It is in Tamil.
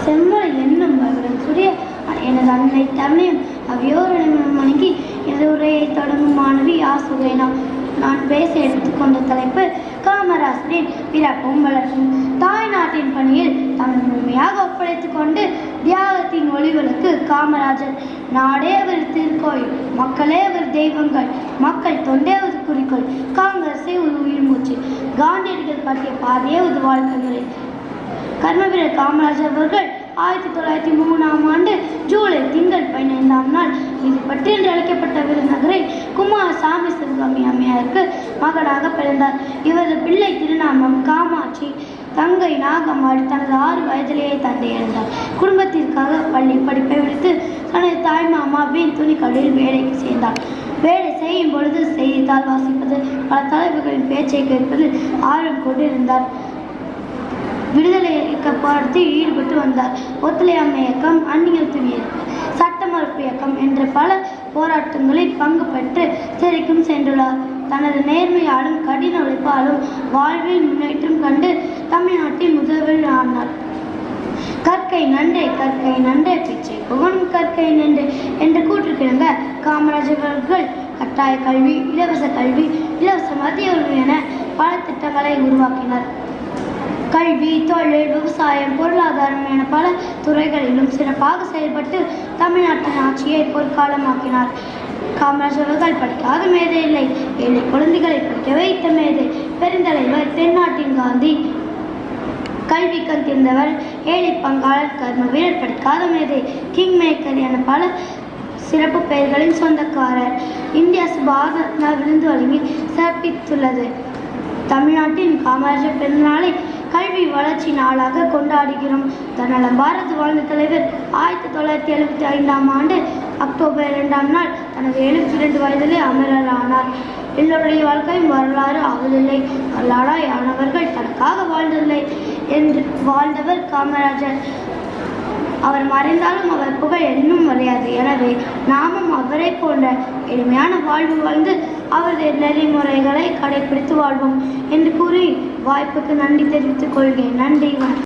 செம்மலை என்னும் மகன் சுரிய எனது அன்னை தன்னையும் அவ்யோரணிமணம் வணங்கி எனது உரையை தொடங்கும் மாணவி ஆசுவேனா. நான் பேச எடுத்துக்கொண்ட தலைப்பு காமராசரின் பிறப்பும் வளர்ப்பும். தாய் நாட்டின் பணியில் தம்மை முழுமையாக ஒப்படைத்துக் கொண்டு தியாகத்தின் ஒளிவிளக்கு காமராஜர். நாடே அவர் திருக்கோயில், மக்களே அவர் தெய்வங்கள், மக்கள் தொண்டே ஒரு குறிக்கோள், காங்கிரஸே ஒரு உயிர் மூச்சு, காந்தியடிகள் காட்டிய பாதையே ஒரு வாழ்க்கை முறை. கர்மவீரர் காமராஜர் அவர்கள் 1903ஆம் ஆண்டு ஜூலை திங்கள் 15ஆம் நாள் விதிப்பட்டு என்று அழைக்கப்பட்ட விருதுநகரில் குமாரசாமி சிவகாமி அம்மையாருக்கு மகனாக பிறந்தார். இவரது பிள்ளை திருநாமம் காமாட்சி. தங்கை நாகம்மாள் தனது 6 வயதிலேயே தந்தை இழந்தார். குடும்பத்திற்காக பள்ளி படிப்பை விடுத்து தனது தாய் மாமாவின் துணிக்கடையில் வேலைக்கு சேர்ந்தார். வேலை செய்யும் பொழுது செய்தித்தாள் வாசிப்பது, பல தலைவர்களின் பேச்சை கேட்பது ஆர்வம் கொண்டிருந்தார். விடுதலை இயக்க போராட்டத்தில் ஈடுபட்டு வந்தார். ஒத்துழையாமை இயக்கம், அந்நியர் இயக்கம், சட்ட மறுப்பு இயக்கம் என்ற பல போராட்டங்களில் பங்கு பெற்று சிறைக்கும் சென்றுள்ளார். தனது நேர்மையாலும் கடின உழைப்பாலும் வாழ்வில் முன்னேற்றம் கண்டு தமிழ்நாட்டின் முதல்வர் ஆனார். கற்கை நன்றே கற்கை நன்றே பிச்சை புகழும் கற்கை நன்றே என்ற கூற்றுக்கிழங்க காமராஜர் அவர்கள் கட்டாய கல்வி, இலவச கல்வி, இலவச மதிய உணவு என பல திட்டங்களை உருவாக்கினார். கல்வி, தொழில், விவசாயம், பொருளாதாரம் என பல துறைகளிலும் சிறப்பாக செயல்பட்டு தமிழ்நாட்டின் ஆட்சியை பொற்காலமாக்கினார். காமராஜர் அவர்கள் படிக்காத மேதை இல்லை, ஏழை குழந்தைகளை படிக்க வைத்த மேதை, பெருந்தலைவர், தென்னாட்டின் காந்தி, கல்வி கந்திருந்தவர், ஏழை பங்காளர், கர்ம வீரர், படிக்காத மேதை, கிங் மேக்கர் என பல சிறப்பு பெயர்களின் சொந்தக்காரர். இந்திய பாரத ரத்னா விருது வழங்கி சிறப்பித்துள்ளது. தமிழ்நாட்டின் காமராஜர் பிறந்தநாளை கல்வி வளர்ச்சி நாளாக கொண்டாடுகிறோம். தன்னலம் பாரத் வாழ்ந்த தலைவர் 1975ஆம் ஆண்டு அக்டோபர் 2ஆம் நாள் தனது 72 வயதிலே அமரரானார். எல்லோருடைய வாழ்க்கையும் வரலாறு ஆவதில்லை, வரலாறாய் ஆனவர்கள் தனக்காக வாழ்ந்ததில்லை என்று வாழ்ந்தவர் காமராஜர். அவர் மறைந்தாலும் அவர் புகழ் இன்னும் மறையாது. எனவே நாமும் அவரை போன்ற எளிமையான வாழ்வு வாழ்ந்து அவரது நெறிமுறைகளை கடைபிடித்து வாழ்வோம் என்று கூறி வாய்ப்புக்கு நன்றி தெரிவித்துக் கொள்கிறேன். நன்றி, வணக்கம்.